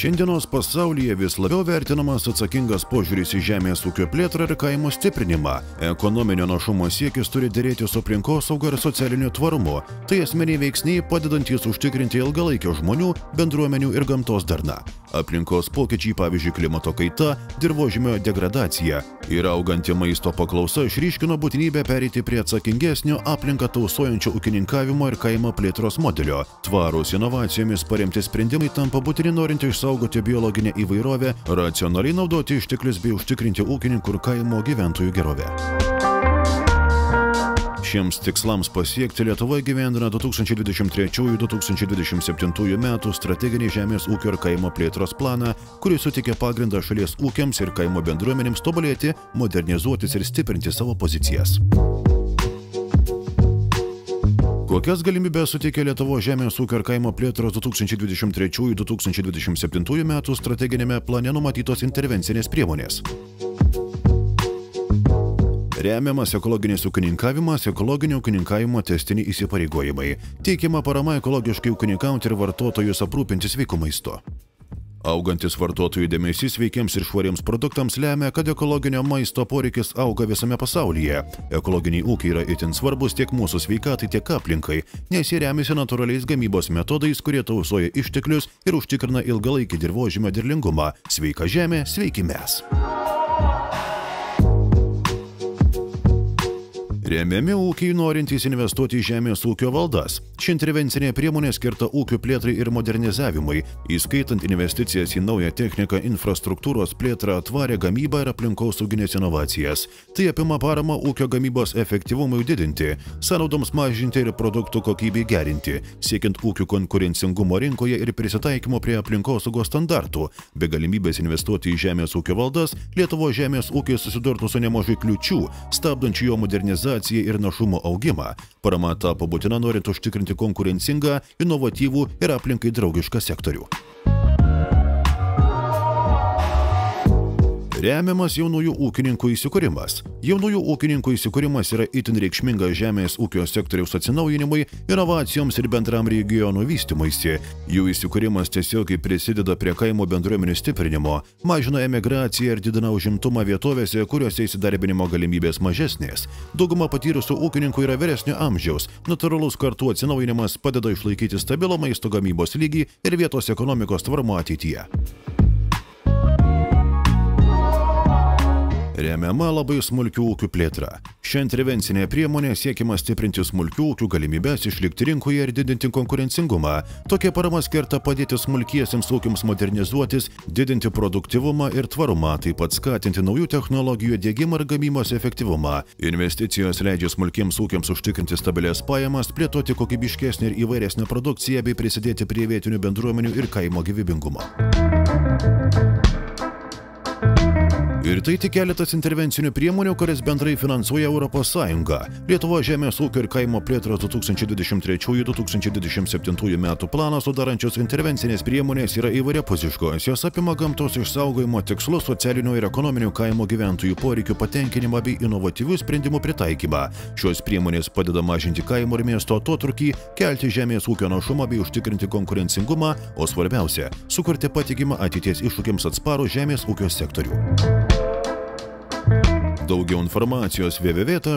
Šiandienos pasaulyje vis labiau vertinamas atsakingas požiūris į žemės ūkio plėtrą ir kaimo stiprinimą. Ekonominio našumo siekis turi derėti su aplinkosauga ir socialiniu tvarumu. Tai esminiai veiksniai padedantys užtikrinti ilgalaikio žmonių, bendruomenių ir gamtos darną. Aplinkos pokyčiai, pavyzdžiui, klimato kaita, dirvožemio degradacija ir auganti maisto paklausa išryškino būtinybę pereiti prie atsakingesnio aplinką tausojančio ūkininkavimo ir kaimo plėtros modelio. Tvarūs inovacijomis paremti sprendimai tampa būtini norint išsaugoti biologinę įvairovę, racionaliai naudoti išteklius bei užtikrinti ūkininkų ir kaimo gyventojų gerovę. Šiems tikslams pasiekti Lietuva įgyvendina 2023–2027 metų strateginį žemės ūkio ir kaimo plėtros planą, kuris suteikia pagrindą šalies ūkiams ir kaimo bendruomenėms tobulėti, modernizuotis ir stiprinti savo pozicijas. Kokias galimybės suteikia Lietuvos žemės ūkio ir kaimo plėtros 2023–2027 metų strateginėme plane numatytos intervencinės priemonės? Remiamas ekologinis ūkininkavimas, ekologinio ūkininkavimo tęstiniai įsipareigojimai. Teikiama parama ekologiškai ūkininkauti ir vartotojus aprūpinti sveiku maistu. Augantis vartotojų dėmesys sveikiems ir švariems produktams lemia, kad ekologinio maisto poreikis auga visame pasaulyje. Ekologiniai ūkiai yra itin svarbus tiek mūsų sveikatai, tiek aplinkai, nes jie remiasi natūraliais gamybos metodais, kurie tausoja išteklius ir užtikrina ilgalaikį dirvožemio derlingumą. Sveika žemė, sveiki mes. Remiami ūkiai norintys investuoti į žemės ūkio valdas. Ši intervencinė priemonė skirta ūkių plėtrai ir modernizavimui, įskaitant investicijas į naują techniką, infrastruktūros plėtrą, tvarią gamybą ir aplinkosauginės inovacijas. Tai apima paramą ūkio gamybos efektyvumui didinti, sąnaudoms mažinti ir produktų kokybei gerinti, siekiant ūkių konkurencingumo rinkoje ir prisitaikymo prie aplinkosaugos standartų. Be galimybės investuoti į žemės ūkio valdas, Lietuvos žemės ūkis susidurtų su nemažai kliūčių, stabdančių jo modernizaciją ir našumo augimą. Parama tapo būtina norint užtikrinti konkurencingą, inovatyvų ir aplinkai draugišką sektorių. Remiamas jaunųjų ūkininkų įsikūrimas. Jaunųjų ūkininkų įsikūrimas yra itin reikšmingas žemės ūkio sektoriaus atsinaujinimui, inovacijoms ir bendram regionų vystymuisi. Jų įsikūrimas tiesiogiai prisideda prie kaimo bendruomenių stiprinimo, mažina emigraciją ir didina užimtumą vietovėse, kuriuose įsidarbinimo galimybės mažesnės. Dauguma patyrusių ūkininkų yra vyresnio amžiaus. Natūralus kartų atsinaujinimas padeda išlaikyti stabilų maisto gamybos lygį ir vietos ekonomikos tvarumą ateityje. Remiama labai smulkių ūkių plėtra. Šia intervencinė priemonė siekiama stiprinti smulkių ūkių galimybės išlikti rinkoje ir didinti konkurencingumą. Tokia parama skirta padėti smulkiesiems ūkiams modernizuotis, didinti produktyvumą ir tvarumą, taip pat skatinti naujų technologijų diegimą ir gamybos efektyvumą. Investicijos leidžia smulkiems ūkiams užtikrinti stabilias pajamas, plėtoti kokybiškesnę ir įvairesnę produkciją bei prisidėti prie vietinių bendruomenių ir kaimo gyvybingumo. Ir tai tik keletas intervencinių priemonių, kurias bendrai finansuoja Europos Sąjunga. Lietuvos žemės ūkio ir kaimo plėtros 2023–2027 metų planą sudarančios intervencinės priemonės yra įvairiapusiškos. Jos apima gamtos išsaugojimo tikslus, socialinių ir ekonominių kaimo gyventojų poreikių patenkinimą bei inovatyvių sprendimų pritaikymą. Šios priemonės padeda mažinti kaimo ir miesto atotrūkį, kelti žemės ūkio našumą bei užtikrinti konkurencingumą, o svarbiausia – sukurti patikimą ateities iššūkiams atsparų žemės ūkio sektorių. Daugiau informacijos www.nma.lt